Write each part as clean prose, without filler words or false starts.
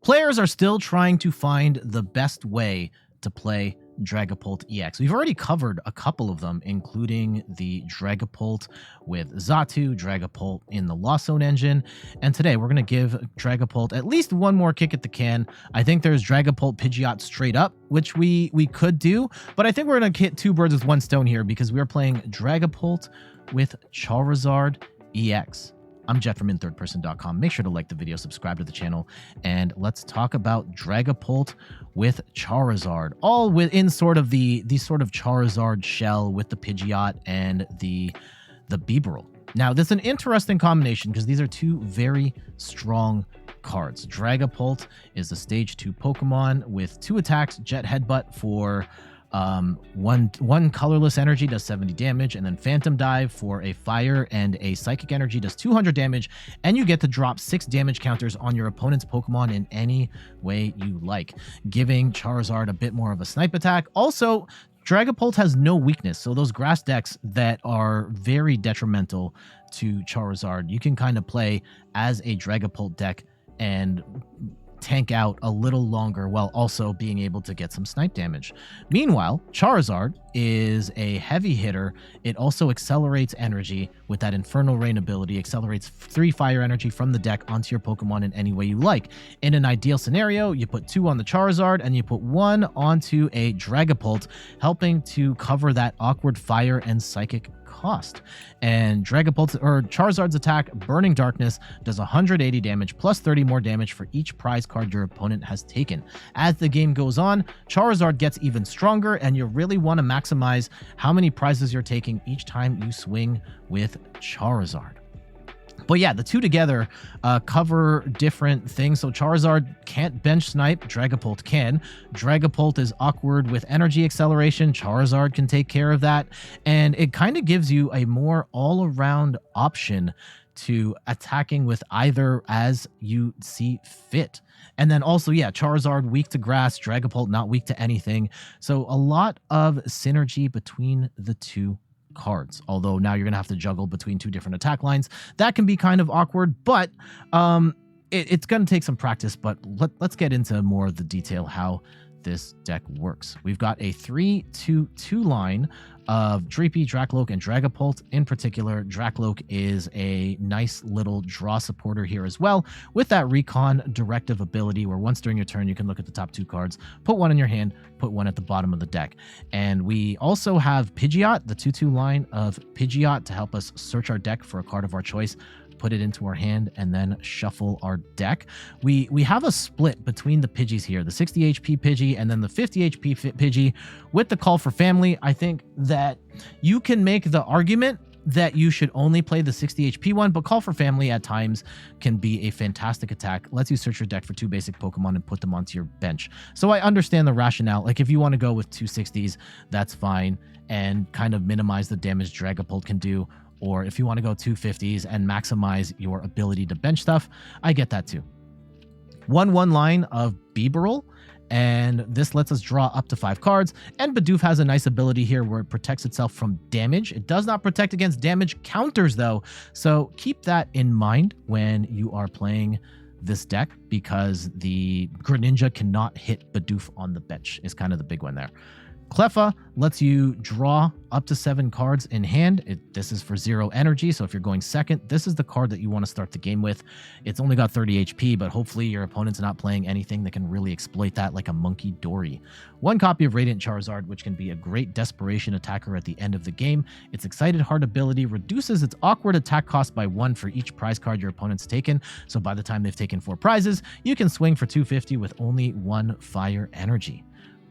Players are still trying to find the best way to play Dragapult EX. We've already covered a couple of them, including the Dragapult with Xatu, Dragapult in the Lost Zone engine, and today we're going to give Dragapult at least one more kick at the can. I think there's Dragapult Pidgeot straight up, which we could do, but I think we're going to hit two birds with one stone here because we're playing Dragapult with Charizard EX. I'm Jet from inthirdperson.com. Make sure to like the video, subscribe to the channel, and let's talk about Dragapult with Charizard, all within sort of the sort of Charizard shell with the Pidgeot and the Bibarel. Now, this is an interesting combination because these are two very strong cards. Dragapult is a stage 2 Pokemon with 2 attacks, Jet Headbutt for one colorless energy does 70 damage, and then Phantom Dive for a fire and a psychic energy does 200 damage, and you get to drop 6 damage counters on your opponent's Pokemon in any way you like, giving Charizard a bit more of a snipe attack. Also, Dragapult has no weakness, so those grass decks that are very detrimental to Charizard, you can kind of play as a Dragapult deck and tank out a little longer while also being able to get some snipe damage. Meanwhile, Charizard is a heavy hitter. It also accelerates energy with that Infernal Rain ability, accelerates 3 fire energy from the deck onto your Pokemon in any way you like. In an ideal scenario, you put 2 on the Charizard and you put 1 onto a Dragapult, helping to cover that awkward fire and psychic cost. And Charizard's attack, Burning Darkness, does 180 damage plus 30 more damage for each prize card your opponent has taken. As the game goes on, Charizard gets even stronger, and you really want to maximize how many prizes you're taking each time you swing with Charizard. But yeah, the two together cover different things. So Charizard can't bench snipe, Dragapult can. Dragapult is awkward with energy acceleration, Charizard can take care of that. And it kind of gives you a more all-around option to attacking with either as you see fit. And then also, yeah, Charizard weak to grass, Dragapult not weak to anything. So a lot of synergy between the two cards, although now you're gonna have to juggle between 2 different attack lines. That can be kind of awkward, but it's gonna take some practice. But let's get into more of the detail how this deck works. We've got a 3-2-2 line of Dreepy, Drakloak, and Dragapult. In particular, Drakloak is a nice little draw supporter here as well, with that Recon Directive ability where once during your turn you can look at the top 2 cards, put 1 in your hand, put 1 at the bottom of the deck. And we also have Pidgeot, the 2-2 line of Pidgeot, to help us search our deck for a card of our choice, put it into our hand, and then shuffle our deck. We have a split between the Pidgeys here, the 60 HP Pidgey and then the 50 HP Pidgey. With the Call for Family, I think that you can make the argument that you should only play the 60 HP one, but Call for Family at times can be a fantastic attack. Lets you search your deck for 2 basic Pokemon and put them onto your bench. So I understand the rationale. Like if you want to go with 2 60s, that's fine, and kind of minimize the damage Dragapult can do. Or if you want to go 2 50s and maximize your ability to bench stuff, I get that too. 1/1 line of Bibarel, and this lets us draw up to 5 cards. And Bidoof has a nice ability here where it protects itself from damage. It does not protect against damage counters though, so keep that in mind when you are playing this deck, because the Greninja cannot hit Bidoof on the bench is kind of the big one there. Cleffa lets you draw up to 7 cards in hand. This is for 0 energy, so if you're going second, this is the card that you want to start the game with. It's only got 30 HP, but hopefully your opponent's not playing anything that can really exploit that, like a Monkey Dory. 1 copy of Radiant Charizard, which can be a great desperation attacker at the end of the game. Its Excited Heart ability reduces its awkward attack cost by 1 for each prize card your opponent's taken, so by the time they've taken 4 prizes, you can swing for 250 with only 1 fire energy.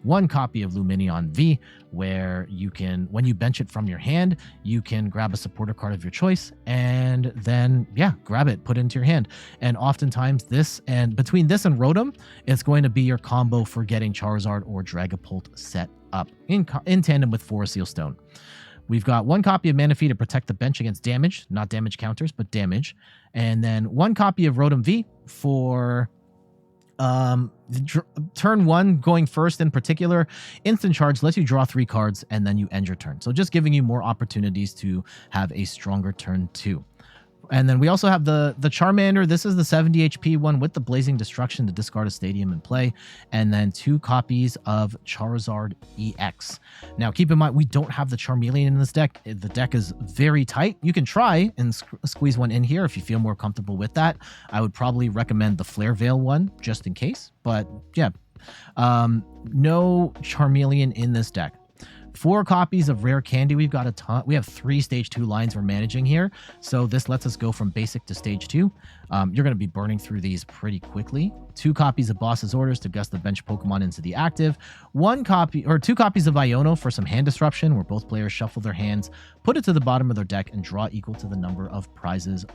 1 copy of Lumineon V, where you can, when you bench it from your hand, you can grab a supporter card of your choice and then, yeah, grab it, put it into your hand. And oftentimes this, and between this and Rotom, it's going to be your combo for getting Charizard or Dragapult set up in tandem with Forest Seal Stone. We've got 1 copy of Manaphy to protect the bench against damage, not damage counters, but damage. And then 1 copy of Rotom V for turn 1 going first. In particular, instant charge lets you draw 3 cards and then you end your turn, so just giving you more opportunities to have a stronger turn 2. And then we also have the Charmander. This is the 70 HP one with the Blazing Destruction to discard a stadium and play. And then 2 copies of Charizard EX. Now, keep in mind, we don't have the Charmeleon in this deck. The deck is very tight. You can try and squeeze one in here if you feel more comfortable with that. I would probably recommend the Flare Veil one just in case. But yeah, no Charmeleon in this deck. 4 copies of Rare Candy. We've got a ton. We have 3 stage 2 lines we're managing here. So this lets us go from basic to stage 2. You're going to be burning through these pretty quickly. 2 copies of Boss's Orders to gust the bench Pokemon into the active. 2 copies of Iono for some hand disruption, where both players shuffle their hands, put it to the bottom of their deck, and draw equal to the number of prizes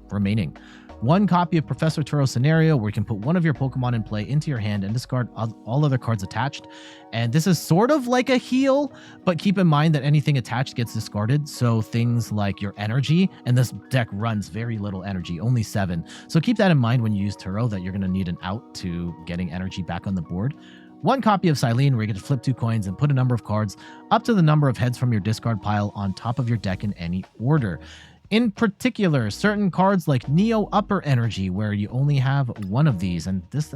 remaining. 1 copy of Professor Turo Scenario, where you can put one of your Pokemon in play into your hand and discard all other cards attached. And this is sort of like a heal, but keep in mind that anything attached gets discarded. So things like your energy, and this deck runs very little energy, only 7. So keep that in mind when you use Turo, that you're going to need an out to getting energy back on the board. 1 copy of Cyllene, where you get to flip 2 coins and put a number of cards up to the number of heads from your discard pile on top of your deck in any order. In particular, certain cards like Neo Upper Energy, where you only have 1 of these. And this,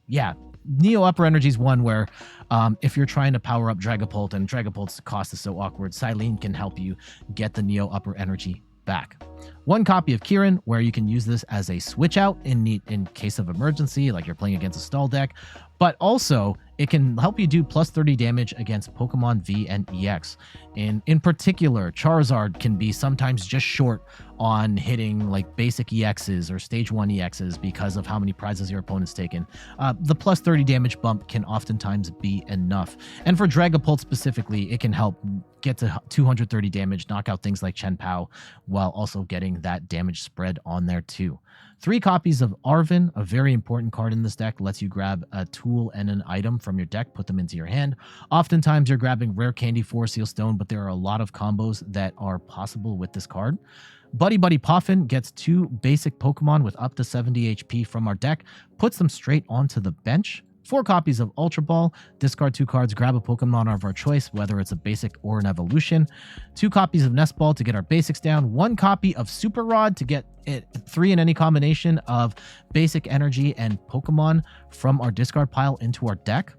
yeah, Neo Upper Energy is one where if you're trying to power up Dragapult and Dragapult's cost is so awkward, Cyllene can help you get the Neo Upper Energy back. 1 copy of Kieran, where you can use this as a switch out in case of emergency, like you're playing against a stall deck, but also it can help you do plus 30 damage against Pokemon V and EX. In particular, Charizard can be sometimes just short on hitting like basic EXs or stage 1 EXs because of how many prizes your opponent's taken. The plus 30 damage bump can oftentimes be enough. And for Dragapult specifically, it can help get to 230 damage, knock out things like chien-pao, while also getting that damage spread on there too. 3 copies of Arven, a very important card in this deck, lets you grab a tool and an item from your deck, put them into your hand. Oftentimes you're grabbing Rare Candy 4 Seal Stone, but there are a lot of combos that are possible with this card. Buddy-Buddy Poffin gets 2 basic Pokemon with up to 70 HP from our deck, puts them straight onto the bench. 4 copies of Ultra Ball, discard 2 cards, grab a Pokemon of our choice, whether it's a basic or an evolution. 2 copies of Nest Ball to get our basics down. 1 copy of Super Rod to get it 3 in any combination of basic energy and Pokemon from our discard pile into our deck.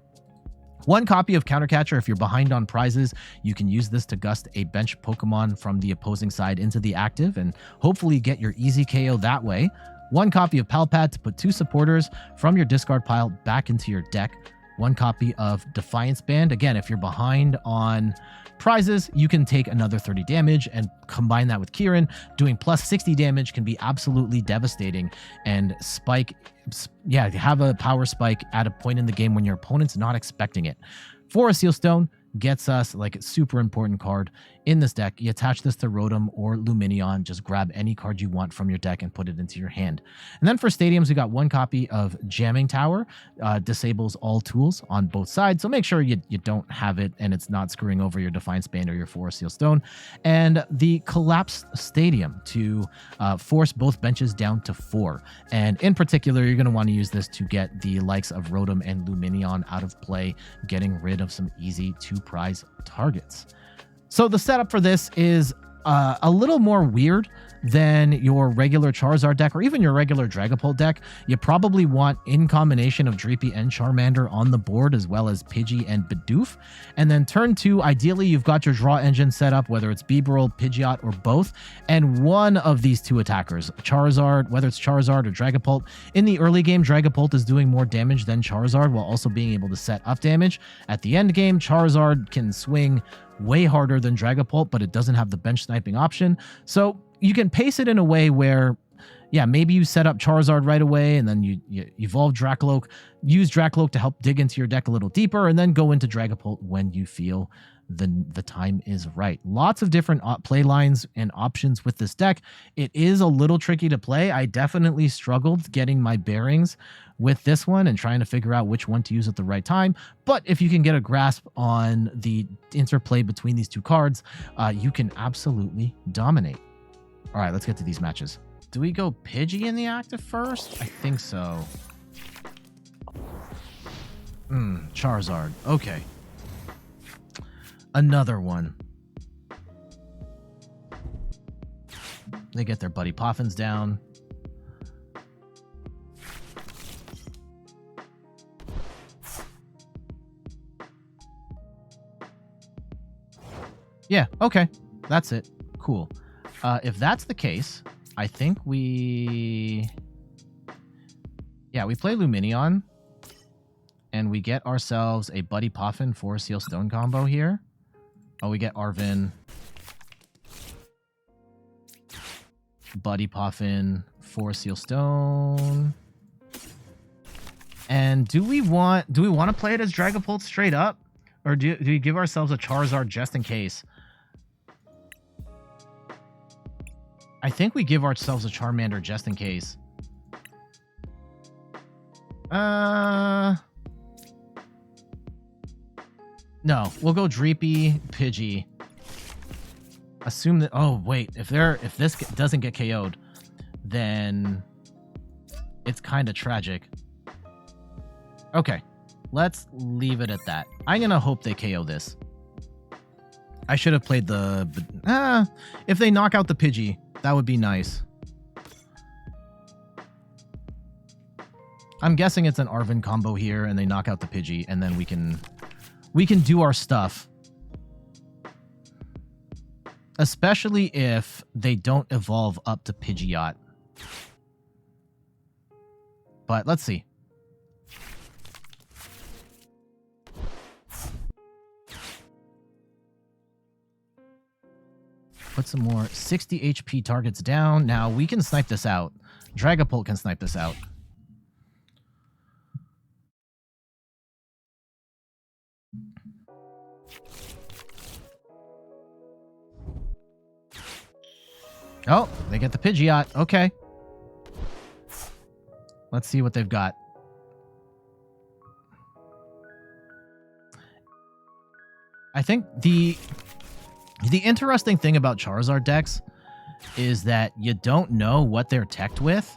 1 copy of Countercatcher. If you're behind on prizes, you can use this to gust a bench Pokemon from the opposing side into the active and hopefully get your easy KO that way. 1 copy of Pal Pad to put 2 supporters from your discard pile back into your deck. 1 copy of Defiance Band. Again, if you're behind on prizes, you can take another 30 damage and combine that with Kieran. Doing plus 60 damage can be absolutely devastating, and have a power spike at a point in the game when your opponent's not expecting it. 4 Seal Stone gets us like a super important card in this deck. You attach this to Rotom or Lumineon, just grab any card you want from your deck and put it into your hand. And then for stadiums, we got 1 copy of Jamming Tower, disables all tools on both sides, so make sure you don't have it and it's not screwing over your Defiance Band or your 4 Seal Stone. And the Collapsed Stadium to force both benches down to 4. And in particular, you're going to want to use this to get the likes of Rotom and Lumineon out of play, getting rid of some easy 2-prize targets. So the setup for this is a little more weird than your regular Charizard deck or even your regular Dragapult deck. You probably want in combination of Dreepy and Charmander on the board, as well as Pidgey and Bidoof. And then turn 2, ideally you've got your draw engine set up, whether it's Bibarel, Pidgeot, or both, and one of these 2 attackers, Charizard, whether it's Charizard or Dragapult. In the early game, Dragapult is doing more damage than Charizard while also being able to set up damage. At the end game, Charizard can swing way harder than Dragapult, but it doesn't have the bench sniping option. So you can pace it in a way where, yeah, maybe you set up Charizard right away and then you evolve Drakloak, use Drakloak to help dig into your deck a little deeper, and then go into Dragapult when you feel the time is right. Lots of different play lines and options with this deck. It is a little tricky to play. I definitely struggled getting my bearings with this one and trying to figure out which one to use at the right time. But if you can get a grasp on the interplay between these 2 cards, you can absolutely dominate. All right, let's get to these matches. Do we go Pidgey in the active first? I think so. Charizard. Okay. Another one. They get their Buddy Poffins down. Yeah, okay. That's it. Cool. If that's the case, I think we... Yeah, we play Lumineon. And we get ourselves a Buddy Poffin 4 Seal Stone combo here. Oh, we get Arven. Buddy Poffin 4 Seal Stone. And do we want to play it as Dragapult straight up? Or do we give ourselves a Charizard just in case? I think we give ourselves a Charmander just in case. No, we'll go Dreepy, Pidgey. Assume that... Oh, wait. If this doesn't get KO'd, then it's kind of tragic. Okay. Let's leave it at that. I'm going to hope they KO this. I should have played the... if they knock out the Pidgey, that would be nice. I'm guessing it's an Arven combo here, and they knock out the Pidgey, and then we can do our stuff. Especially if they don't evolve up to Pidgeot. But let's see. Put some more 60 HP targets down. Now we can snipe this out. Dragapult can snipe this out. Oh, they get the Pidgeot. Okay. Let's see what they've got. I think the interesting thing about Charizard decks is that you don't know what they're teched with,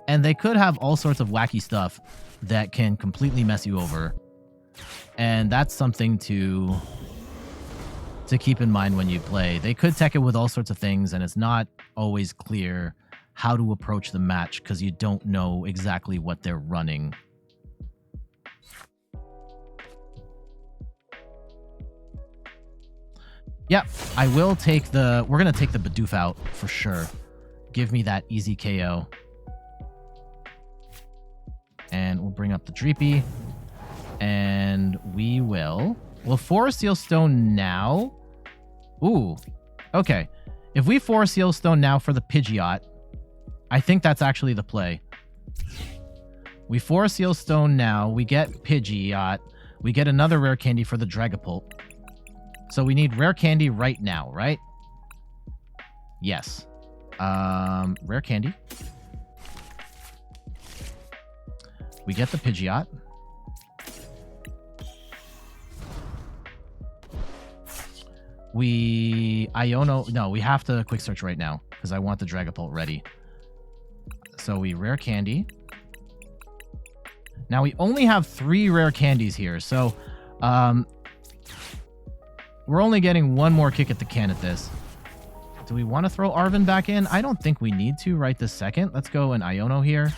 and they could have all sorts of wacky stuff that can completely mess you over. And that's something to keep in mind when you play. They could tech it with all sorts of things, and it's not always clear how to approach the match because you don't know exactly what they're running. Yep, I will take the... We're going to take the Bidoof out for sure. Give me that easy KO. And we'll bring up the Dreepy. And we'll Forest Seal Stone now. Ooh, okay. If we Forest Seal Stone now for the Pidgeot, I think that's actually the play. We Forest Seal Stone now. We get Pidgeot. We get another Rare Candy for the Dragapult. So we need Rare Candy right now, right? Yes. Rare Candy. We get the Pidgeot. Iono... No, we have to quick search right now because I want the Dragapult ready. So we Rare Candy. Now we only have 3 Rare Candies here, so we're only getting one more kick at the can at this. Do we want to throw Arven back in? I don't think we need to right this second. Let's go an Iono here.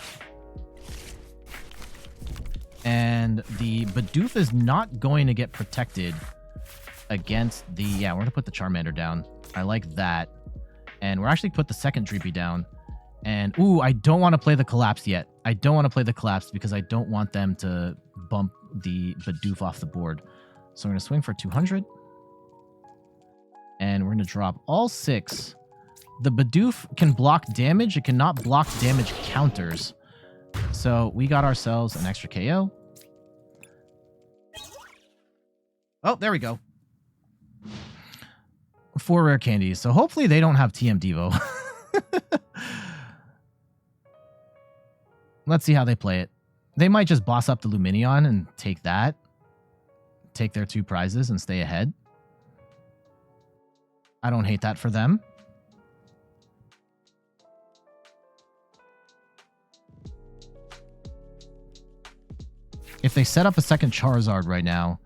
And the Bidoof is not going to get protected against the... Yeah, we're going to put the Charmander down. I like that. And we're actually put the second Dreepy down. And, ooh, I don't want to play the Collapsed yet. I don't want to play the Collapsed because I don't want them to bump the Bidoof off the board. So we're going to swing for 200. And we're going to drop all 6. The Bidoof can block damage. It cannot block damage counters. So we got ourselves an extra KO. Oh, there we go. 4 Rare Candies. So hopefully they don't have TM Devo. Let's see how they play it. They might just boss up the Lumineon and take that. Take their 2 prizes and stay ahead. I don't hate that for them. If they set up a second Charizard right now...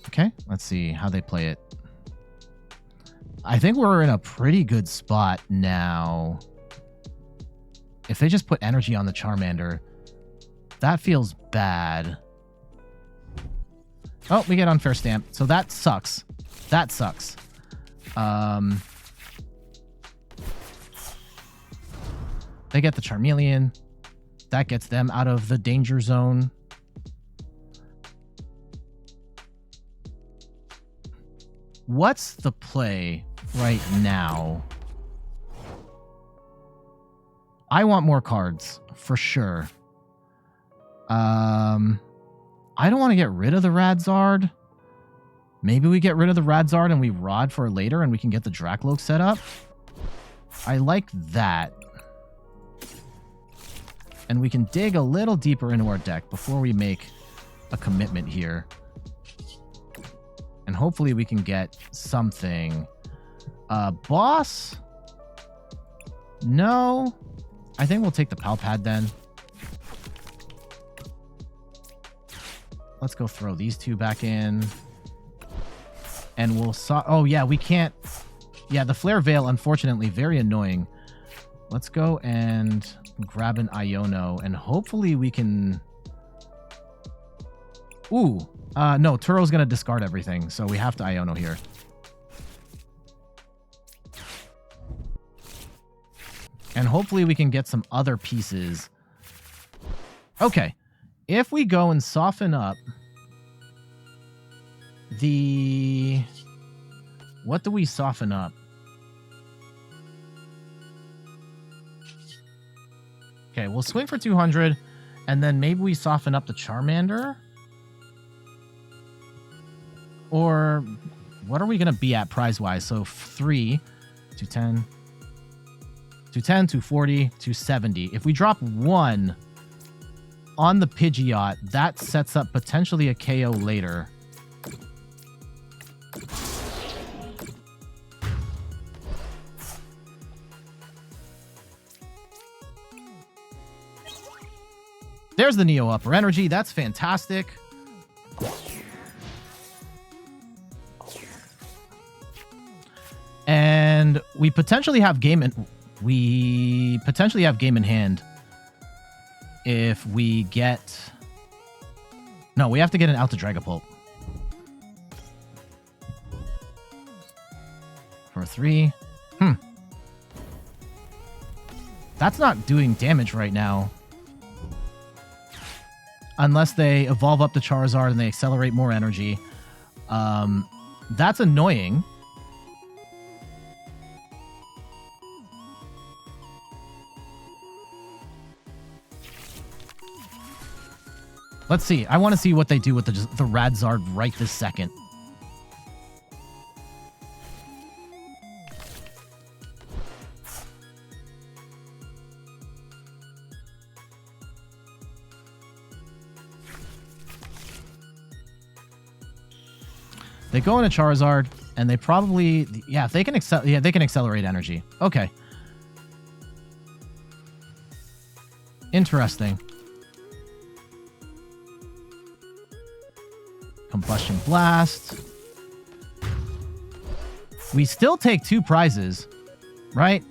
Okay, let's see how they play it. I think we're in a pretty good spot now. If they just put energy on the Charmander, that feels bad. Oh, we get unfair stamp. So that sucks. That sucks. They get the Charmeleon. That gets them out of the danger zone. What's the play right now? I want more cards, for sure. I don't want to get rid of the Radzard. Maybe we get rid of the Radzard and we Rod for later and we can get the Drakloak set up. I like that. And we can dig a little deeper into our deck before we make a commitment here. And hopefully we can get something. Boss? No. I think we'll take the Pal Pad then. Let's go throw these two back in. And we'll... oh, yeah, we can't... Yeah, the Flare Veil, unfortunately, very annoying. Let's go and grab an Iono, and hopefully we can... Ooh. No, Turo's going to discard everything, so we have to Iono here. And hopefully we can get some other pieces. Okay. If we go and soften up the... What do we soften up? Okay, we'll swing for 200, and then maybe we soften up the Charmander? Or what are we going to be at price-wise? So 3, 210, 210, 240, 270. If we drop 1 on the Pidgeot, that sets up potentially a KO later. There's the Neo Upper Energy. That's fantastic. And we potentially have game in hand if we get... No, we have to get an out to Dragapult. For 3. That's not doing damage right now. Unless they evolve up the Charizard and they accelerate more energy. That's annoying. Let's see. I want to see what they do with the Radzard right this second. They go into Charizard, and they probably... Yeah, they can accelerate energy. Okay. Interesting. Combustion Blast. We still take 2 prizes, right?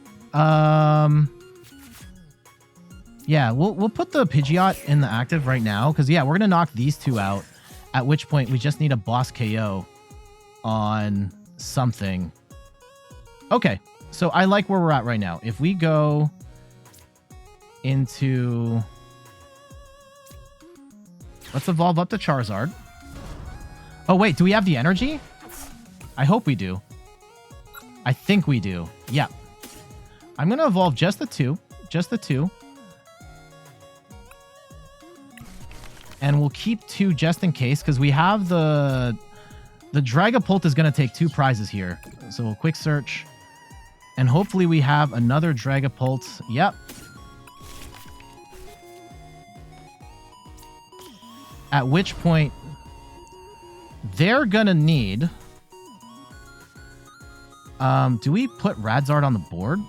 Yeah, we'll put the Pidgeot in the active right now, because, yeah, we're going to knock these 2 out, at which point we just need a boss KO on something. Okay, so I like where we're at right now. If we go into... Let's evolve up to Charizard. Oh, wait, do we have the energy? I hope we do. I think we do. Yeah. I'm going to evolve just the 2. Just the 2. And we'll keep 2 just in case, because we have the Dragapult is going to take 2 prizes here. So we'll quick search. And hopefully we have another Dragapult. Yep. At which point, they're going to need... do we put Radzard on the board?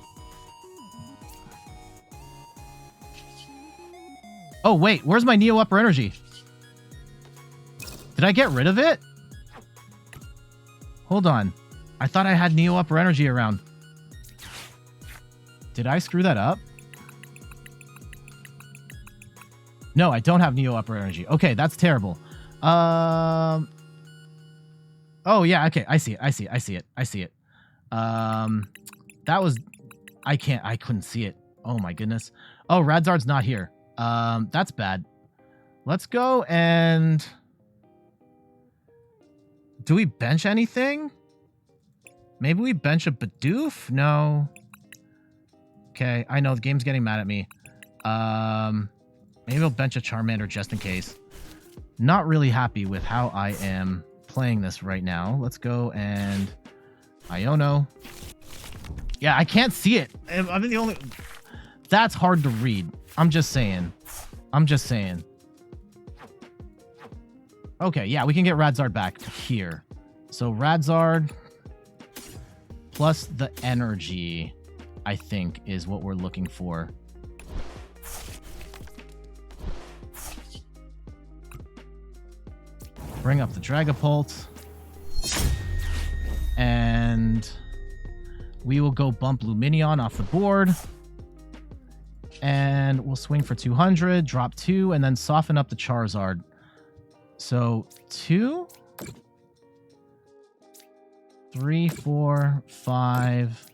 Oh, wait. Where's my Neo Upper Energy? Did I get rid of it? Hold on. I thought I had Neo Upper Energy around. Did I screw that up? No, I don't have Neo Upper Energy. Okay, that's terrible. Oh, yeah, okay. I see it. That was... I couldn't see it. Oh, my goodness. Oh, Radzard's not here. That's bad. Let's go and... Do we bench anything? Maybe we bench a Bidoof? No. Okay, I know the game's getting mad at me. Maybe I'll bench a Charmander just in case. Not really happy with how I am playing this right now. Let's go and... Iono. Yeah, I can't see it. I'm the only... That's hard to read. I'm just saying. Okay, yeah, we can get Radzard back here. So Radzard plus the energy, I think, is what we're looking for. Bring up the Dragapult. And we will go bump Lumineon off the board. And we'll swing for 200, drop 2, and then soften up the Charizard. So 2, 3, 4, 5,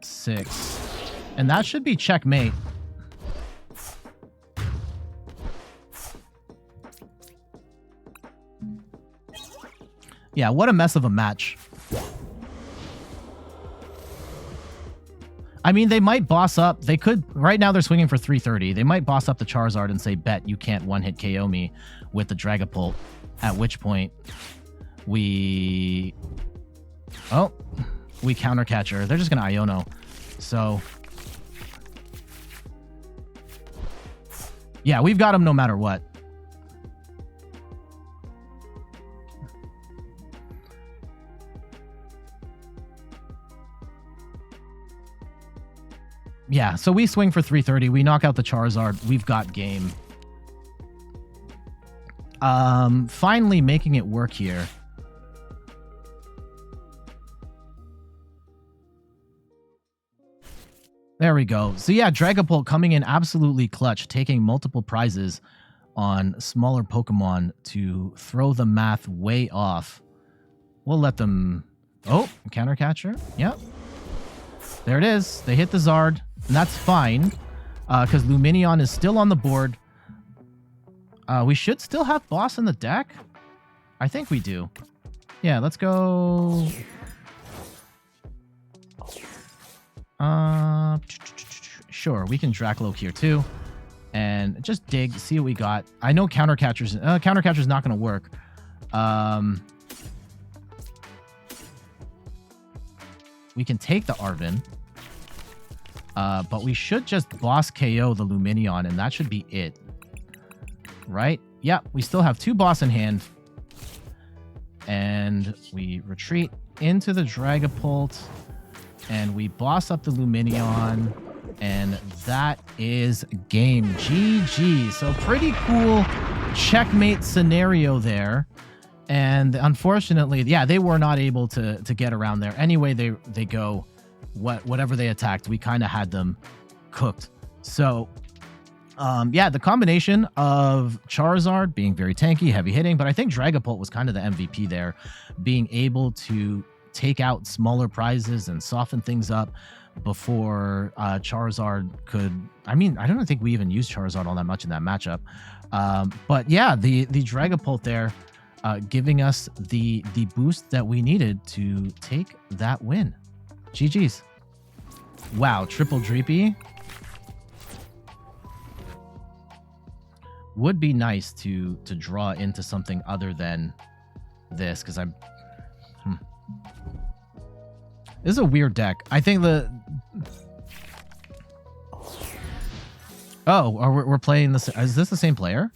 6. And that should be checkmate. Yeah, what a mess of a match. I mean, they might boss up. They could. Right now, they're swinging for 330. They might boss up the Charizard and say, bet you can't one-hit KO me with the Dragapult. At which point, we counter catcher. They're just going to Iono. So, yeah, we've got them no matter what. Yeah, so we swing for 330. We knock out the Charizard. We've got game. Finally making it work here. There we go. So yeah, Dragapult coming in absolutely clutch, taking multiple prizes on smaller Pokemon to throw the math way off. We'll let them... Oh, counter catcher. Yep. There it is. They hit the Zard. And that's fine, because Lumineon is still on the board. We should still have boss in the deck. I think we do. Yeah, let's go. Sure, we can Drakloak here too. And just dig, see what we got. I know counter catcher's not going to work. We can take the Arven. But we should just boss KO the Lumineon, and that should be it. Right? Yeah, we still have 2 boss in hand. And we retreat into the Dragapult, and we boss up the Lumineon, and that is game. GG. So pretty cool checkmate scenario there. And unfortunately, yeah, they were not able to get around there. Anyway, they go... Whatever they attacked, we kind of had them cooked. So, yeah, the combination of Charizard being very tanky, heavy hitting, but I think Dragapult was kind of the MVP there, being able to take out smaller prizes and soften things up before Charizard could... I mean, I don't think we even used Charizard all that much in that matchup. But yeah, the Dragapult there giving us the boost that we needed to take that win. GG's. Wow, triple Dreepy. Would be nice to draw into something other than this, because I'm... This is a weird deck. I think the... Oh, we're playing this... Is this the same player?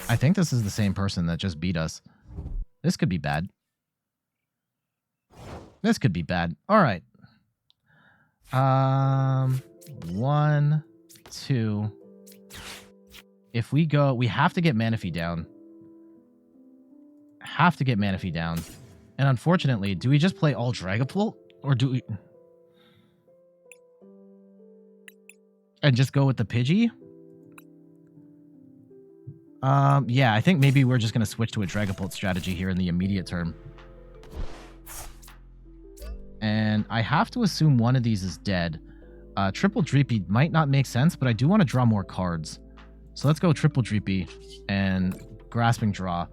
I think this is the same person that just beat us. This could be bad. This could be bad. All right. 1, 2. If we go... We have to get Manaphy down. have to get Manaphy down. And unfortunately, do we just play all Dragapult? Or do we... and just go with the Pidgey? Yeah, I think maybe we're just going to switch to a Dragapult strategy here in the immediate term. And I have to assume one of these is dead. Triple Dreepy might not make sense, but I do want to draw more cards. So let's go Triple Dreepy and Grasping Draw.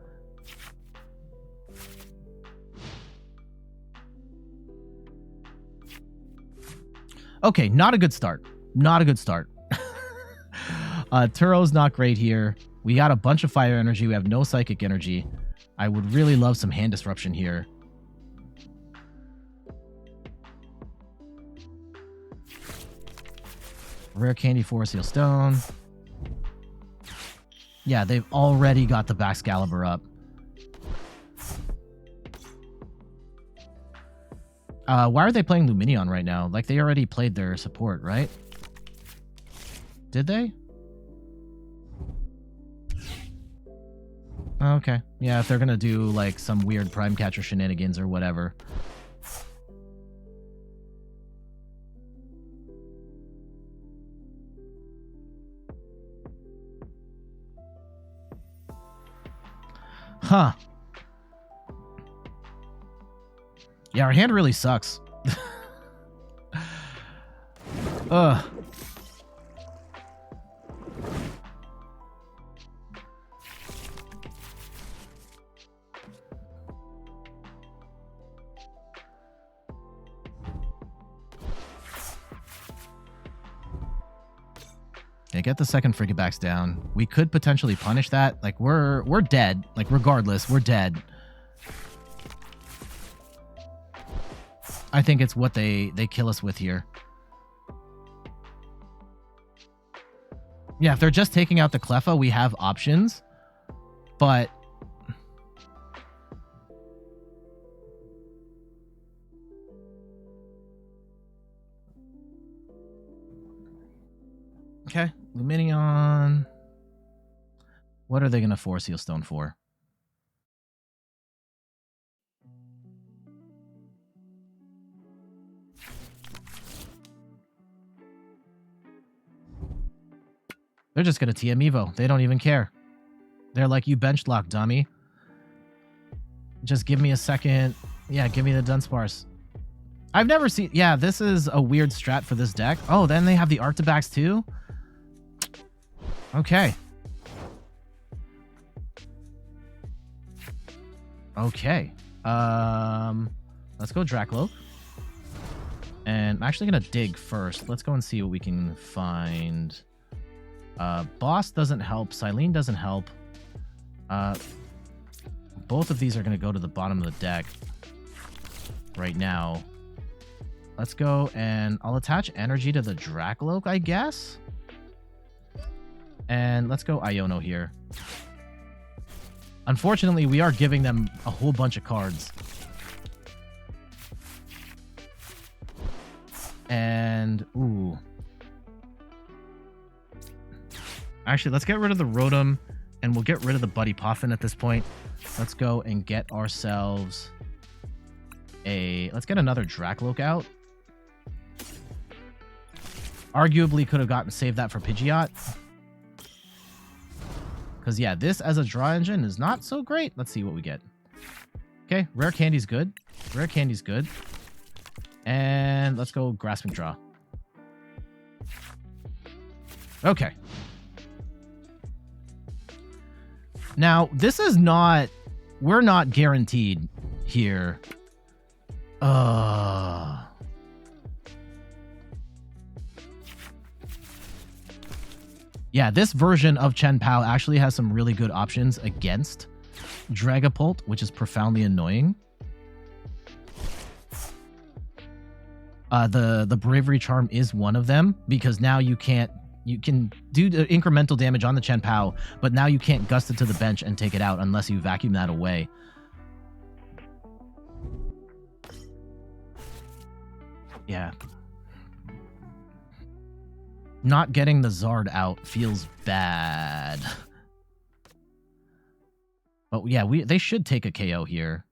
Okay, not a good start. Not a good start. Turo's not great here. We got a bunch of Fire Energy. We have no Psychic Energy. I would really love some Hand Disruption here. Rare Candy, Forest Seal Stone. Yeah, they've already got the Baxcalibur up. Why are they playing Lumineon right now? Like, they already played their support, right? Did they? Okay. Yeah, if they're gonna do, like, some weird Prime Catcher shenanigans or whatever. Huh. Yeah, our hand really sucks. Ugh. Yeah, get the second Frigibacks down. We could potentially punish that. Like, we're dead. Like, regardless, we're dead. I think it's what they kill us with here. Yeah, if they're just taking out the Cleffa, we have options. But... okay, Lumineon. What are they going to Force Seal Stone for? They're just going to TM Evo. They don't even care. They're like, you bench lock, dummy. Just give me a second. Yeah, give me the Dunsparce. I've never seen... yeah, this is a weird strat for this deck. Oh, then they have the Arctibax too? Okay. Okay. Let's go Drakloak. And I'm actually going to dig first. Let's go and see what we can find. Boss doesn't help. Cyllene doesn't help. Both of these are going to go to the bottom of the deck right now. Let's go and I'll attach energy to the Drakloak, I guess. And let's go Iono here. Unfortunately, we are giving them a whole bunch of cards. And, ooh. Actually, let's get rid of the Rotom, and we'll get rid of the Buddy Poffin at this point. Let's go and get ourselves a... let's get another Drakloak out. Arguably could have saved that for Pidgeot. Because, yeah, this as a draw engine is not so great. Let's see what we get. Okay, Rare Candy's good. Rare Candy's good. And let's go Grasping Draw. Okay. Now, this is not... we're not guaranteed here. Yeah, this version of Chien-pao actually has some really good options against Dragapult, which is profoundly annoying. The Bravery Charm is one of them, because now you can do the incremental damage on the Chien-pao, but now you can't gust it to the bench and take it out unless you vacuum that away. Yeah. Not getting the Zard out feels bad. But yeah, they should take a KO here.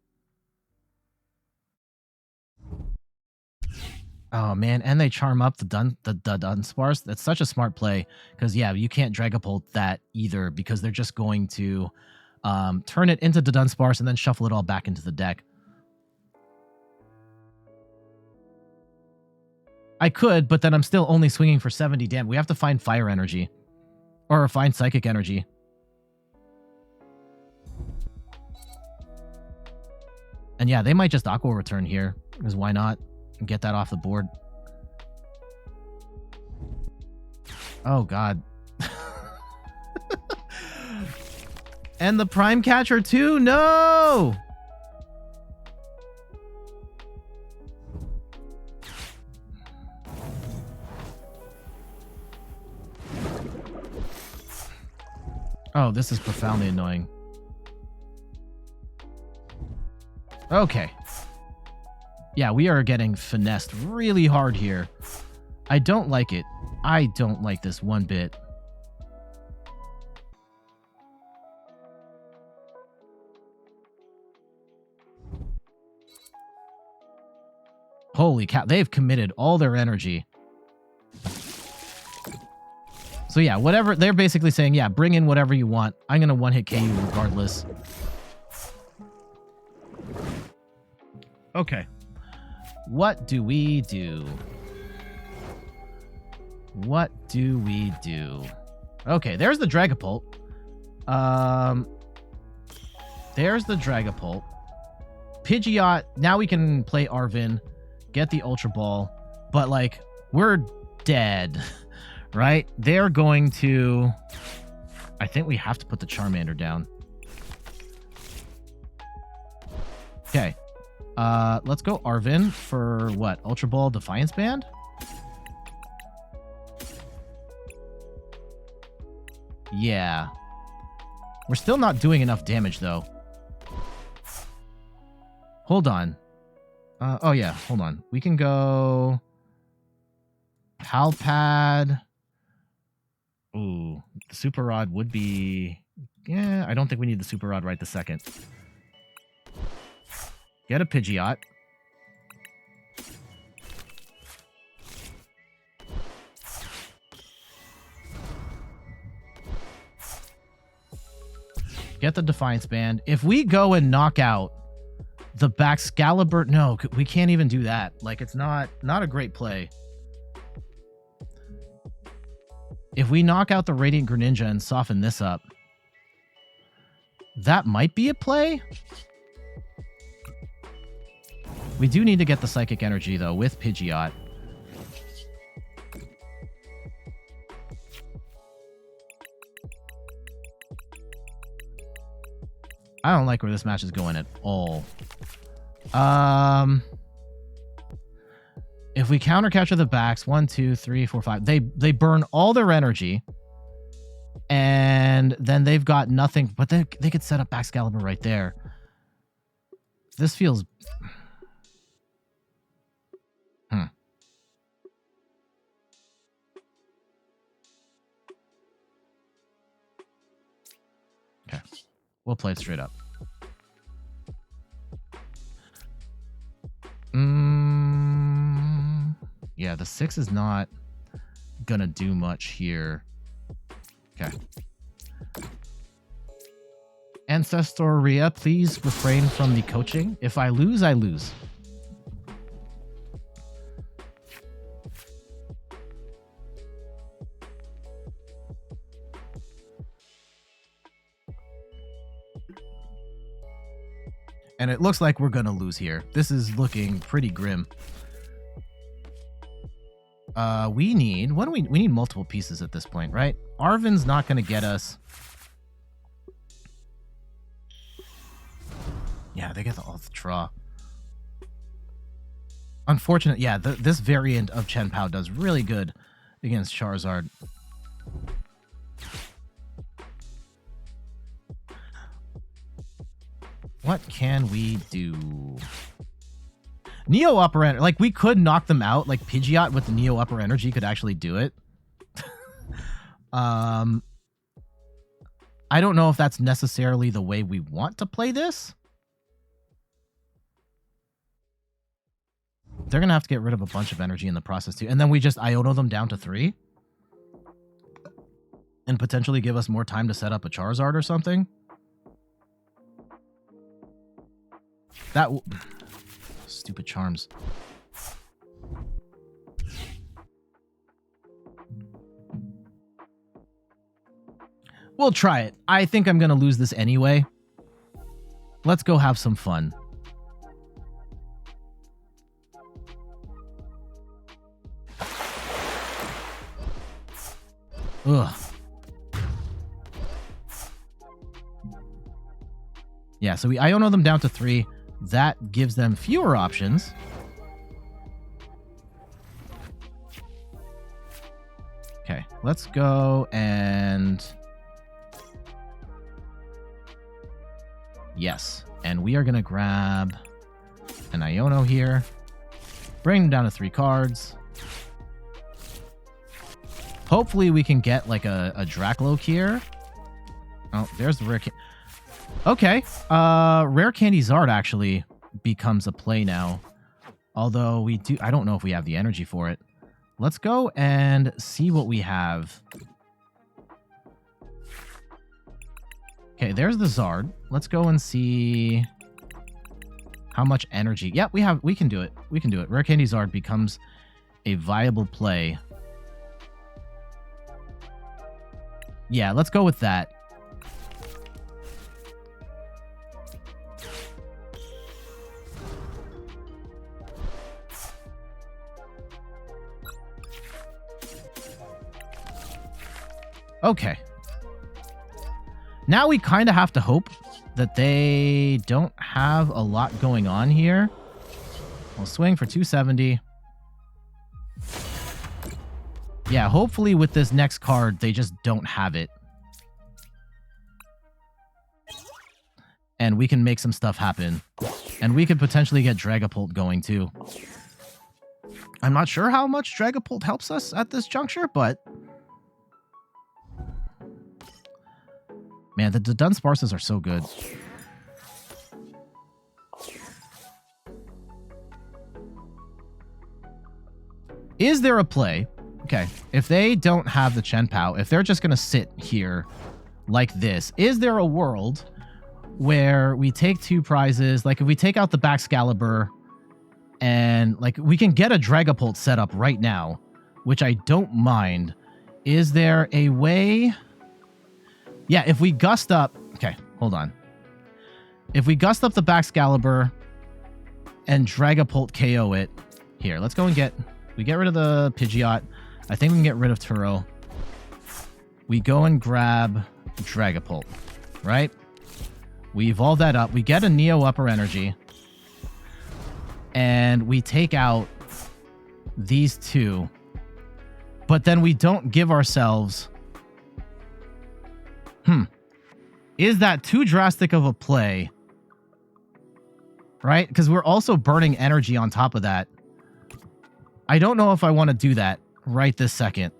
Oh man, and they charm up the Dunsparce. That's such a smart play because yeah, you can't Dragapult that either because they're just going to turn it into the Dunsparce and then shuffle it all back into the deck. I could, but then I'm still only swinging for 70 damage. We have to find Fire Energy or find Psychic Energy. And yeah, they might just Aqua Return here because why not? And get that off the board. Oh god. And the Prime Catcher too? No! Oh, this is profoundly annoying. Okay. Yeah, we are getting finessed really hard here. I don't like it. I don't like this one bit. Holy cow, they've committed all their energy. So yeah, whatever, they're basically saying, yeah, bring in whatever you want. I'm going to one-hit KO you regardless. Okay. What do we do? What do we do? Okay, there's the Dragapult. There's the Dragapult. Pidgeot, now we can play Arven, get the Ultra Ball, but like, we're dead, right? They're going to... I think we have to put the Charmander down. Okay. Let's go Arven for what? Ultra Ball Defiance Band? Yeah. We're still not doing enough damage, though. Hold on. Oh, yeah. Hold on. We can go... Pal Pad. Ooh. The Super Rod would be... Yeah, I don't think we need the Super Rod right this second. Get a Pidgeot. Get the Defiance Band. If we go and knock out the Baxcalibur... No, we can't even do that. Like, it's not a great play. If we knock out the Radiant Greninja and soften this up, that might be a play. We do need to get the Psychic Energy, though, with Pidgeot. I don't like where this match is going at all. If we counter capture the backs, 1, 2, 3, 4, 5, they burn all their energy, and then they've got nothing. But they could set up Baxcalibur right there. This feels. Okay, we'll play it straight up. Yeah, the 6 is not gonna do much here. Okay. Ancestoria, please refrain from the coaching. If I lose, I lose. And it looks like we're gonna lose here. This is looking pretty grim. We need... What do we need multiple pieces at this point, right? Arven's not gonna get us... Yeah, they get the Ultra. Unfortunate, yeah, this variant of chien-pao does really good against Charizard. What can we do? Neo Upper Energy. Like, we could knock them out. Like, Pidgeot with the Neo Upper Energy could actually do it. I I don't know if that's necessarily the way we want to play this. They're going to have to get rid of a bunch of energy in the process too. And then we just Iono them down to 3. And potentially give us more time to set up a Charizard or something. That... Stupid charms. We'll try it. I think I'm going to lose this anyway. Let's go have some fun. Ugh. Yeah, so we Iono them down to 3. That gives them fewer options. Okay, let's go and... Yes, and we are going to grab an Iono here. Bring them down to 3 cards. Hopefully we can get like a Drakloak here. Oh, there's the rare candy. Okay, Rare Candy Zard actually becomes a play now. Although we do, I don't know if we have the energy for it. Let's go and see what we have. Okay, there's the Zard. Let's go and see how much energy. Yeah, we can do it. We can do it. Rare Candy Zard becomes a viable play. Yeah, let's go with that. Okay. Now we kind of have to hope that they don't have a lot going on here. We'll swing for 270. Yeah, hopefully with this next card, they just don't have it. And we can make some stuff happen. And we could potentially get Dragapult going too. I'm not sure how much Dragapult helps us at this juncture, but... Man, the Dunsparces are so good. Is there a play? Okay, if they don't have the chien-pao, if they're just going to sit here like this, is there a world where we take 2 prizes? Like if we take out the Baxcalibur and like we can get a Dragapult set up right now, which I don't mind. Is there a way... Yeah, if we gust up... Okay, hold on. If we gust up the Baxcalibur and Dragapult KO it... Here, let's go and get... We get rid of the Pidgeot. I think we can get rid of Turo. We go and grab Dragapult, right? We evolve that up. We get a Neo Upper Energy. And we take out these 2. But then we don't give ourselves... Is that too drastic of a play? Right? Because we're also burning energy on top of that. I don't know if I want to do that right this second.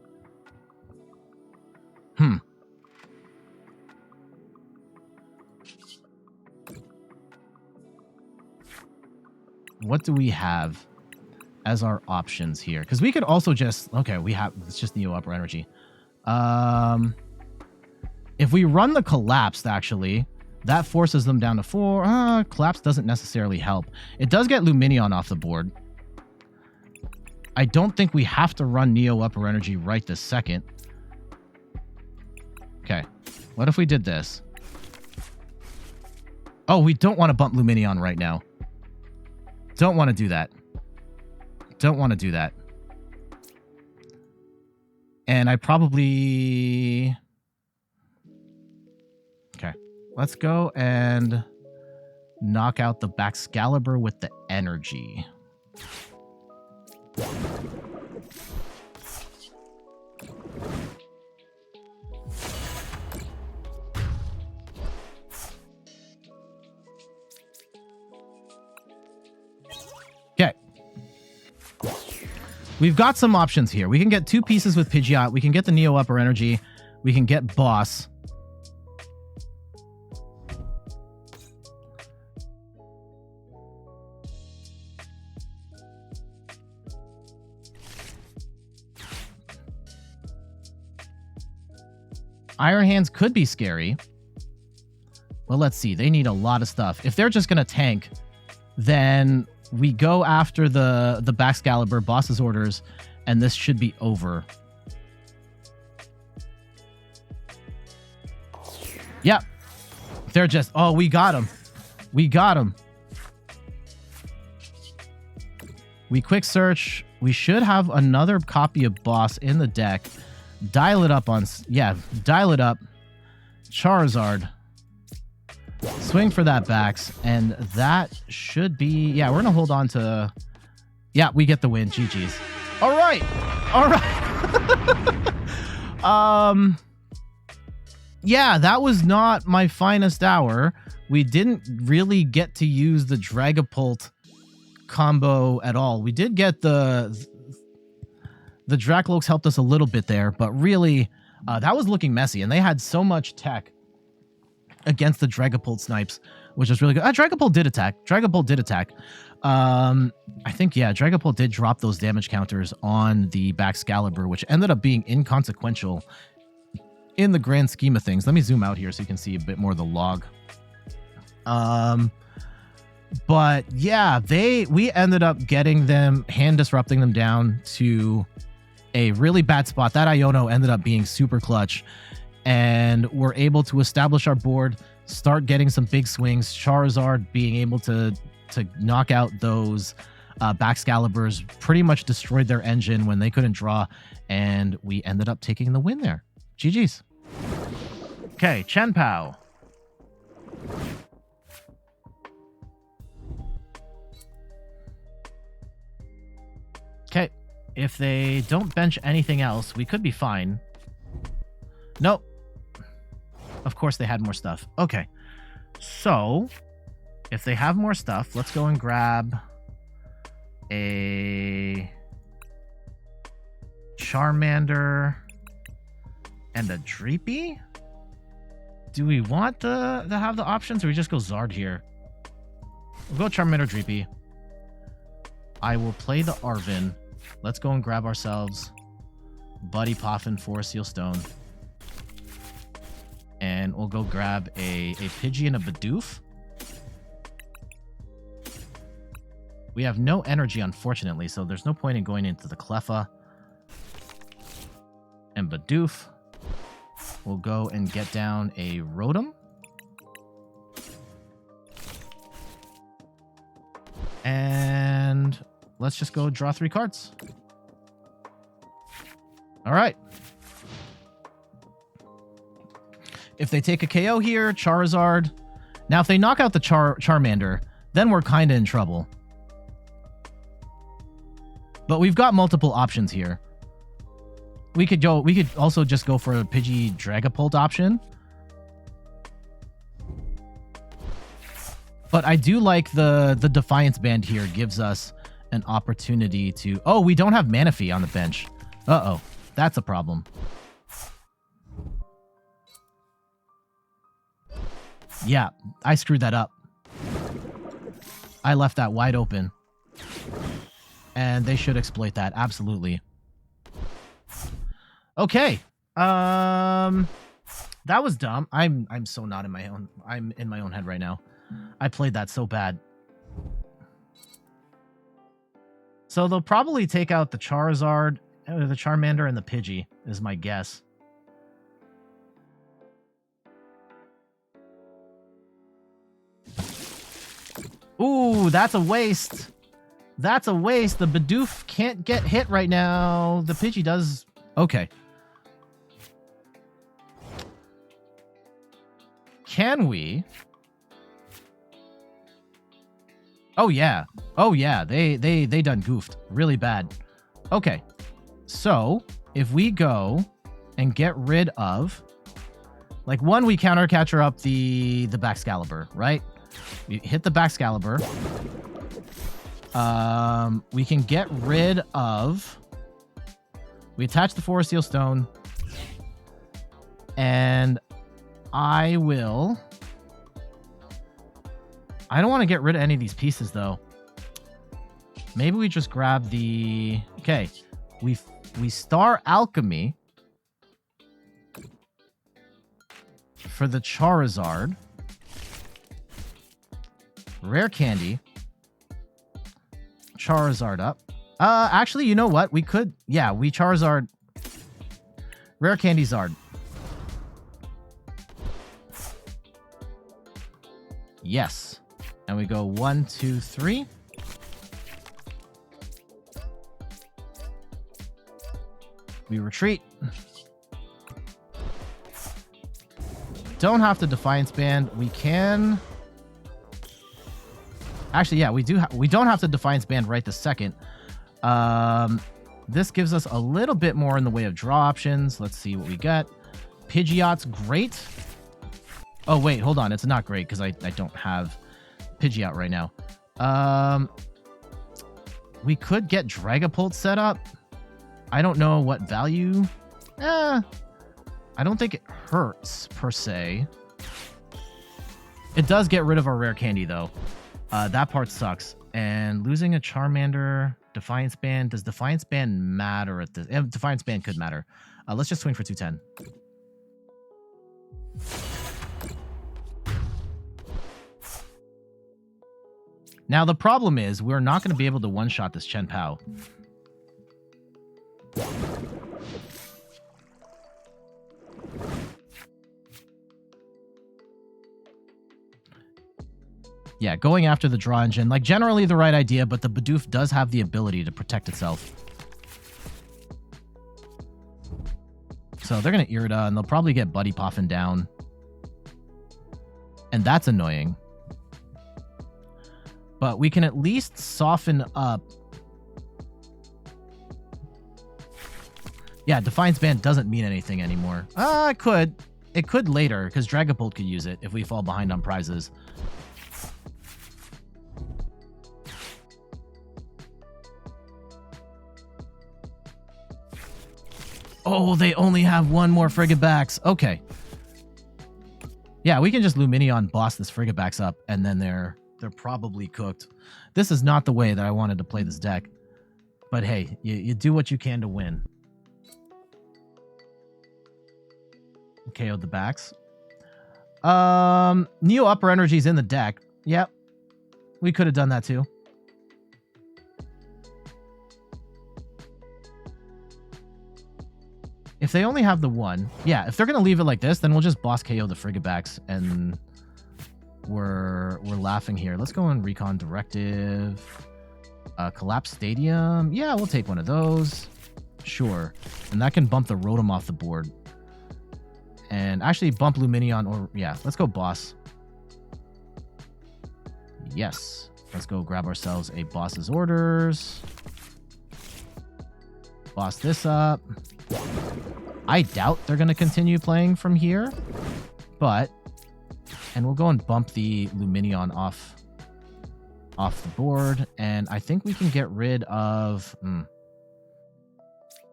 What do we have as our options here? Because we could also just... Okay, we have... It's just Neo Upper Energy. If we run the Collapsed, actually, that forces them down to 4. Collapse doesn't necessarily help. It does get Lumineon off the board. I don't think we have to run Neo Upper Energy right this second. Okay. What if we did this? Oh, we don't want to bump Lumineon right now. Don't want to do that. Don't want to do that. And I probably... Okay. Let's go and knock out the Baxcalibur with the energy. Okay. We've got some options here. We can get 2 pieces with Pidgeot. We can get the Neo Upper Energy. We can get Boss. Iron Hands could be scary. Well, let's see. They need a lot of stuff. If they're just going to tank, then we go after the Baxcalibur, boss's orders, and this should be over. Yep. They're just... Oh, we got him. We got him. We quick search. We should have another copy of boss in the deck. Dial it up on... Yeah, dial it up. Charizard. Swing for that Bax, and that should be... Yeah, we're going to hold on to... Yeah, we get the win. GG's. All right. All right. Yeah, that was not my finest hour. We didn't really get to use the Dragapult combo at all. We did get the Drakloaks helped us a little bit there, but really, that was looking messy, and they had so much tech against the Dragapult snipes, which is really good. Dragapult did attack. Dragapult did attack. I think, yeah, Dragapult did drop those damage counters on the Baxcalibur, which ended up being inconsequential in the grand scheme of things. Let me zoom out here so you can see a bit more of the log. But yeah, we ended up getting them, hand disrupting them down to a really bad spot. That Iono ended up being super clutch, and we're able to establish our board, start getting some big swings. Charizard being able to knock out those Baxcaliburs, pretty much destroyed their engine when they couldn't draw, and we ended up taking the win there. GG's. Okay, chien-pao. Okay, if they don't bench anything else, we could be fine. Nope. Of course they had more stuff. Okay, so if they have more stuff, let's go and grab a Charmander and a Dreepy. Do we want to have the options, or we just go Zard here? We'll go Charmander Dreepy. I will play the Arven. Let's go and grab ourselves Buddy Poffin Forest Seal Stone. And we'll go grab a Pidgey and a Bidoof. We have no energy, unfortunately, so there's no point in going into the Cleffa. And Bidoof. We'll go and get down a Rotom. And let's just go draw 3 cards. All right. If they take a KO here, Charizard. Now, if they knock out the Charmander, then we're kind of in trouble. But we've got multiple options here. We could also just go for a Pidgey Dragapult option. But I do like the Defiance Band here gives us an opportunity to... Oh, we don't have Manaphy on the bench. Uh-oh. That's a problem. Yeah, I screwed that up. I left that wide open. And they should exploit that, absolutely. Okay. That was dumb. I'm so not in my own... I'm in my own head right now. I played that so bad. So they'll probably take out the Charizard, the Charmander, and the Pidgey, is my guess. Ooh, that's a waste. That's a waste. The Bidoof can't get hit right now. The Pidgey does. Okay. Can we? Oh yeah. Oh yeah. They done goofed really bad. Okay. So if we go and get rid of, like, one, we counter catcher up the Baxcalibur, right? We hit the Baxcalibur. We can get rid of... We attach the Forest Seal Stone. And I will... I don't want to get rid of any of these pieces, though. Maybe we just grab the... Okay. We Star Alchemy. for the Charizard, Rare Candy, Charizard up. Actually, you know what? We could, yeah, we Charizard, Rare Candy Zard. Yes. And we go 1, 2, 3. We retreat. Don't have to Defiance Band. We can. Actually, yeah, we do. We don't have to Defiance Band right this second. This gives us a little bit more in the way of draw options. Let's see what we got. Pidgeot's great. Oh wait, hold on. It's not great because I don't have Pidgeot right now. We could get Dragapult set up. I don't know what value. I don't think it hurts, per se. It does get rid of our Rare Candy, though. That part sucks. And losing a Charmander, Defiance Band. Does Defiance Band matter at this? Defiance Band could matter. Let's just swing for 210. Now, the problem is we're not going to be able to one-shot this chien-pao. Yeah, going after the draw engine, like generally the right idea, but the Bidoof does have the ability to protect itself. So they're going to Irida, and they'll probably get Buddy Poffin down. And that's annoying. But we can at least soften up. Yeah, Defiance Band doesn't mean anything anymore. It could. It could later, because Dragapult could use it if we fall behind on prizes. Oh, they only have one more Frigibax. Okay. Yeah, we can just Lumineon boss this Frigibax up, and then they're probably cooked. This is not the way that I wanted to play this deck. But hey, you do what you can to win. KO'd the backs. Neo Upper Energy's in the deck. Yep. We could have done that too. If they only have the one, yeah, if they're going to leave it like this, then we'll just boss KO the Frigibax, and we're laughing here. Let's go in Recon Directive. Collapsed Stadium. Yeah, we'll take one of those. Sure. And that can bump the Rotom off the board. And actually bump Lumineon, or yeah, let's go boss. Yes. Let's go grab ourselves a boss's orders. Boss this up. I doubt they're going to continue playing from here, but, and we'll go and bump the Lumineon off the board, and I think we can get rid of,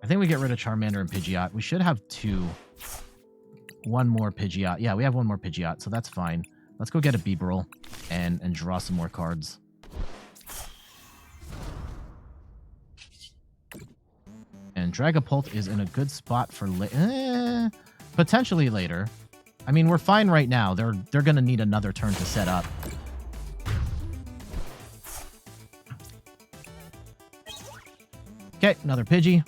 I think we get rid of Charmander and Pidgeot. We should have two. One more Pidgeot. Yeah, we have one more Pidgeot, so that's fine. Let's go get a Bibarel and draw some more cards. And Dragapult is in a good spot for potentially later. I mean, we're fine right now. They're gonna need another turn to set up. Okay, another Pidgey.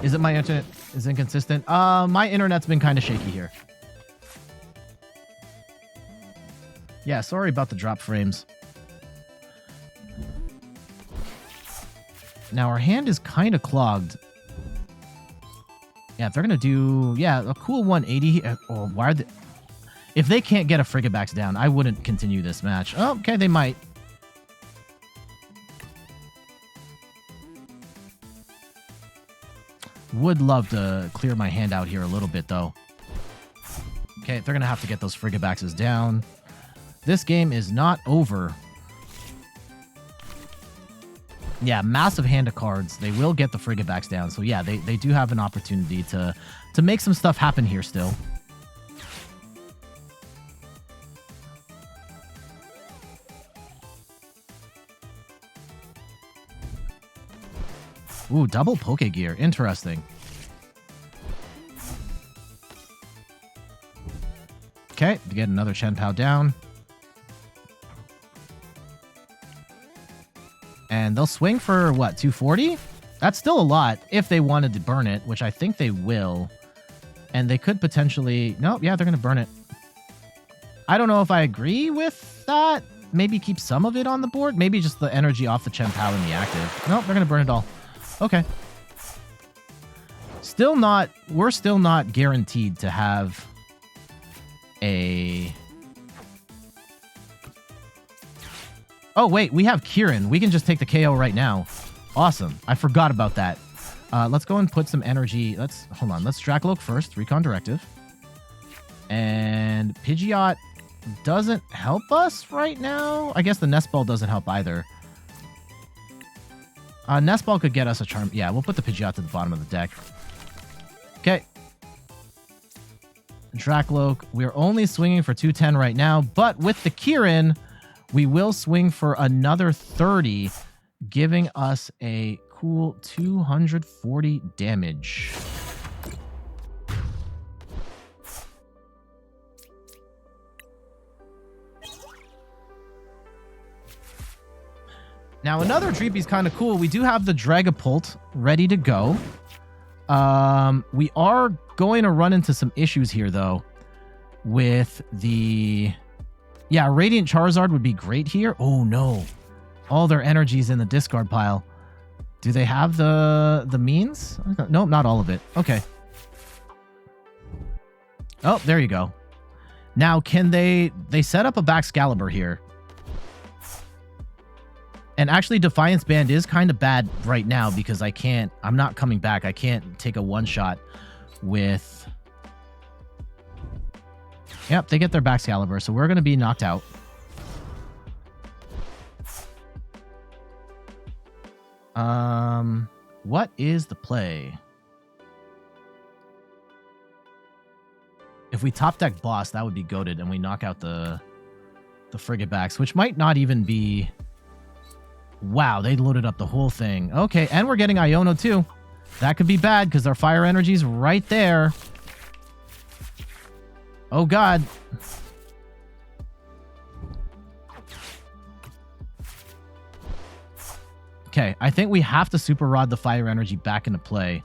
Is it my internet is inconsistent? My internet's been kind of shaky here. Yeah, sorry about the drop frames. Now, our hand is kind of clogged. Yeah, if they're going to do, yeah, a cool 180. Oh, why are they... If they can't get a Frigibax down, I wouldn't continue this match. Oh, okay, they might. Would love to clear my hand out here a little bit, though. Okay, they're going to have to get those Frigibaxes down. This game is not over. Yeah, massive hand of cards. They will get the Frigibax down. So yeah, they do have an opportunity to make some stuff happen here still. Ooh, double Pokegear. Interesting. Okay, to get another chien-pao down. And they'll swing for, what, 240? That's still a lot if they wanted to burn it, which I think they will. And they could potentially... Nope, yeah, they're going to burn it. I don't know if I agree with that. Maybe keep some of it on the board. Maybe just the energy off the chien-pao in the active. Nope, they're going to burn it all. Okay. Still not... We're still not guaranteed to have a... Oh, wait, we have Kieran. We can just take the KO right now. Awesome. I forgot about that. Let's go and put some energy. Hold on. Let's Drakloak first. Recon Directive. And Pidgeot doesn't help us right now. I guess the Nest Ball doesn't help either. Nest Ball could get us a Charm. Yeah, we'll put the Pidgeot to the bottom of the deck. Okay. Drakloak. We're only swinging for 210 right now, but with the Kieran... We will swing for another 30, giving us a cool 240 damage. Now, another Dreepy's kind of cool. We do have the Dragapult ready to go. We are going to run into some issues here, though, with the... Yeah, Radiant Charizard would be great here. Oh, no. All their energy's in the discard pile. Do they have the means? Nope, not all of it. Okay. Oh, there you go. Now, can they set up a Baxcalibur here? And actually, Defiance Band is kind of bad right now because I'm not coming back. I can't take a one-shot with... Yep, they get their Baxcalibur, so we're going to be knocked out. What is the play? If we top deck Boss, that would be goated, and we knock out the Frigibax, which might not even be... Wow, they loaded up the whole thing. Okay, and we're getting Iono too. That could be bad because our fire energy's right there. Oh, God. Okay, I think we have to Super Rod the fire energy back into play.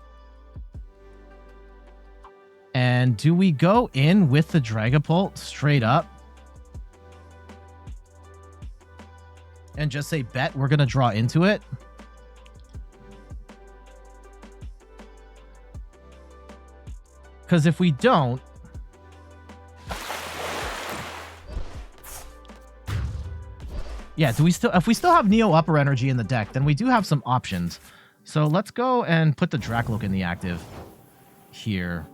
And do we go in with the Dragapult straight up? And just say, bet we're going to draw into it? Because if we don't... Yeah, if we still have Neo Upper Energy in the deck, then we do have some options. So let's go and put the Drakloak in the active here.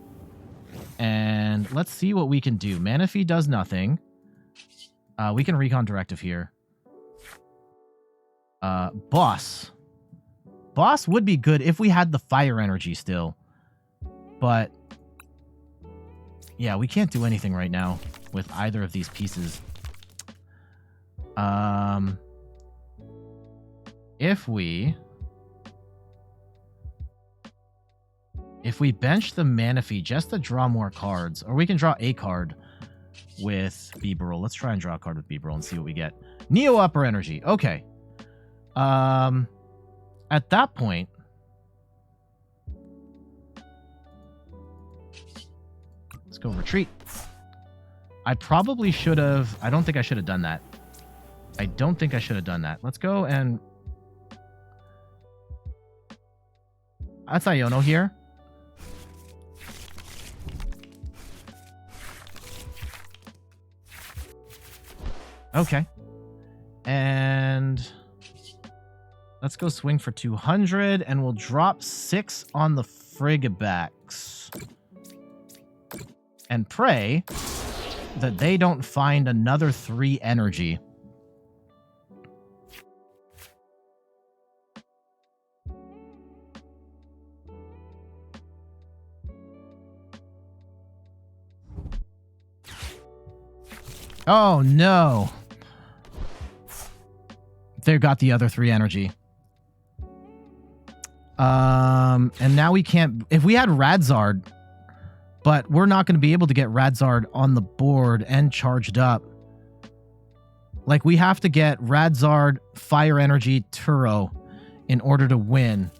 And let's see what we can do. Manaphy does nothing. We can Recon Directive here. Boss. Boss would be good if we had the fire energy still. But yeah, we can't do anything right now with either of these pieces. If we bench the Manaphy just to draw more cards, or we can draw a card with Bibarel. Let's try and draw a card with Bibarel and see what we get. Neo Upper Energy. Okay. At that point, let's go retreat. I probably should have... I don't think I should have done that. I don't think I should have done that. Let's go and... That's Iono here. Okay. And... let's go swing for 200, and we'll drop 6 on the Frigibax. And pray that they don't find another 3 energy. Oh, no. They got the other 3 energy. And now we can't... If we had Radzard, But we're not going to be able to get Radzard on the board and charged up. Like, we have to get Radzard, Fire Energy, Turo in order to win.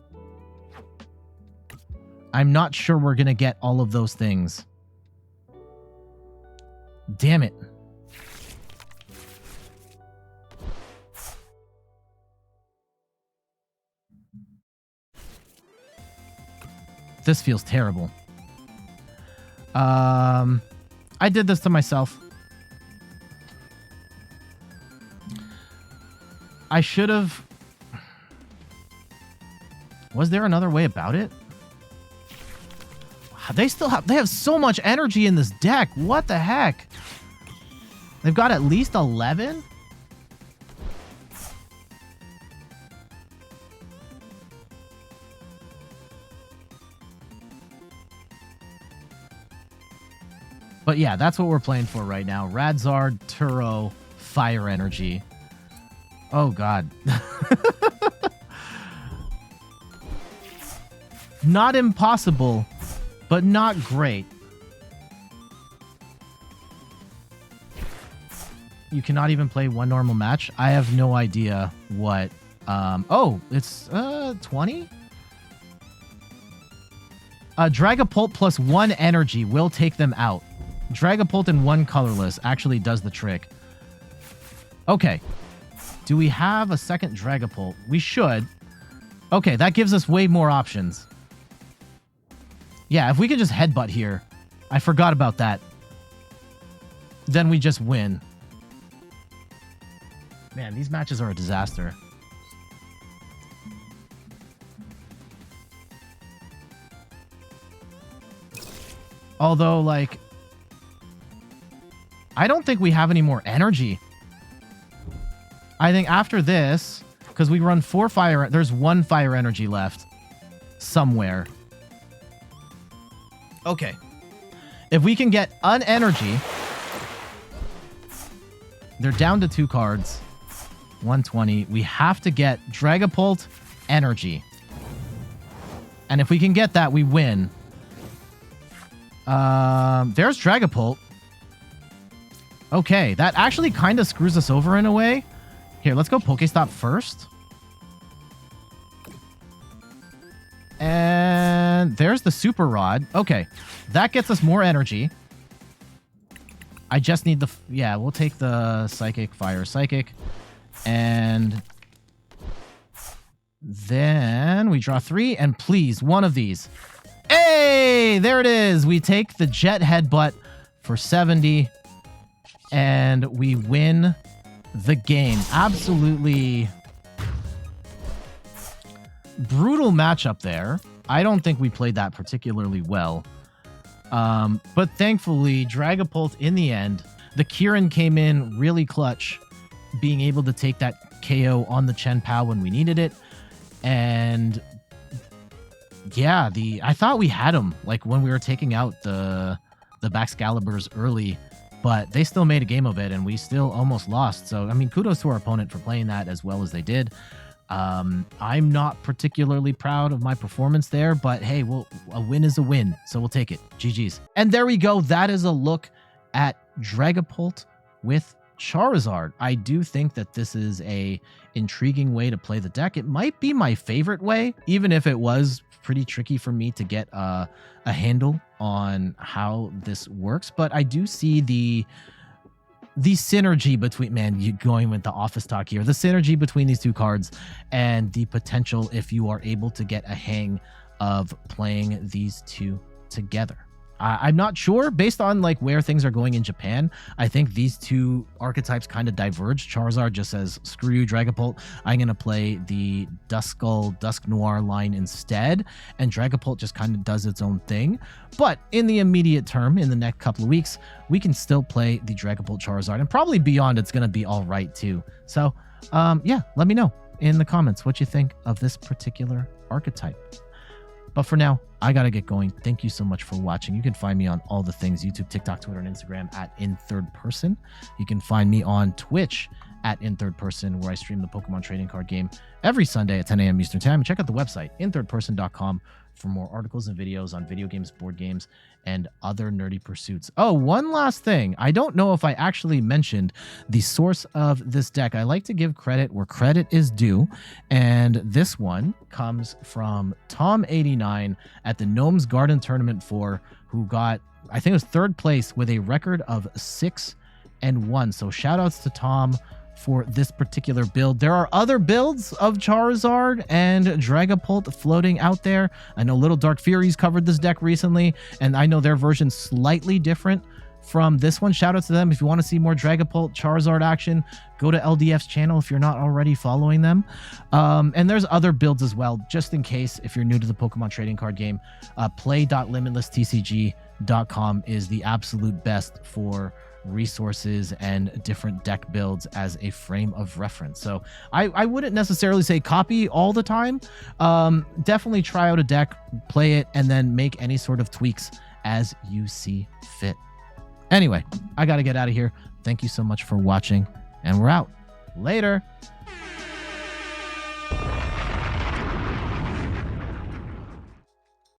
I'm not sure we're going to get all of those things. Damn it. This feels terrible. I did this to myself. I should have... Was there another way about it? They have so much energy in this deck. What the heck? They've got at least 11? But yeah, that's what we're playing for right now. Radzard, Turo, Fire Energy. Oh, God. Not impossible, but not great. You cannot even play one normal match. I have no idea what... oh, it's 20? Dragapult plus 1 energy will take them out. Dragapult and 1 colorless actually does the trick. Okay. Do we have a second Dragapult? We should. Okay, that gives us way more options. Yeah, if we can just headbutt here. I forgot about that. Then we just win. Man, these matches are a disaster. Although, like... I don't think we have any more energy. I think after this, because we run 4 fire... There's 1 fire energy left. Somewhere. Okay. If we can get an energy... They're down to 2 cards. 120. We have to get Dragapult energy. And if we can get that, we win. There's Dragapult. Okay, that actually kind of screws us over in a way. Here, let's go Pokestop first. And there's the Super Rod. Okay, that gets us more energy. I just need the... Yeah, we'll take the Psychic, Fire, Psychic. And then we draw 3, and please, one of these. Hey, there it is. We take the Jet Headbutt for 70, and we win the game. Absolutely brutal matchup there. I don't think we played that particularly well. But thankfully, Dragapult in the end, the Kieran came in really clutch, being able to take that KO on the chien-pao when we needed it. And yeah, I thought we had him like when we were taking out the Baxcaliburs early, but they still made a game of it and we still almost lost. So, I mean, kudos to our opponent for playing that as well as they did. I'm not particularly proud of my performance there, but hey, a win is a win, so we'll take it. GG's. And there we go. That is a look at Dragapult with Charizard. I do think that this is a intriguing way to play the deck. It might be my favorite way, even if it was pretty tricky for me to get a handle on how this works. But I do see the synergy between, man, you going with the office talk here, the synergy between these 2 cards and the potential if you are able to get a hang of playing these 2 together. I'm not sure, based on like where things are going in Japan. I think these 2 archetypes kind of diverge. Charizard just says, screw you, Dragapult. I'm going to play the Duskull, Dusk Noir line instead. And Dragapult just kind of does its own thing. But in the immediate term, in the next couple of weeks, we can still play the Dragapult Charizard. And probably beyond, it's going to be all right too. So, yeah, let me know in the comments what you think of this particular archetype. But for now, I gotta get going. Thank you so much for watching. You can find me on all the things: YouTube, TikTok, Twitter, and Instagram at In Third Person. You can find me on Twitch at In Third Person, where I stream the Pokemon trading card game every Sunday at 10 a.m. Eastern Time. Check out the website, inthirdperson.com, for more articles and videos on video games, board games, and other nerdy pursuits. Oh, one last thing. I don't know if I actually mentioned the source of this deck. I like to give credit where credit is due, and this one comes from Tom89 at the Gnomes Garden Tournament 4, who got, I think it was third place with a record of 6-1. So shout outs to Tom for this particular build. There are other builds of Charizard and Dragapult floating out there. I know Little Dark Furies covered this deck recently, and I know their version's slightly different from this one. Shout out to them. If you want to see more Dragapult Charizard action, go to LDF's channel if you're not already following them. And there's other builds as well, just in case if you're new to the Pokemon trading card game. Play.limitlesstcg.com is the absolute best for resources and different deck builds as a frame of reference. So I wouldn't necessarily say copy all the time. Definitely try out a deck, play it, and then make any sort of tweaks as you see fit. Anyway, I got to get out of here. Thank you so much for watching, and we're out. Later.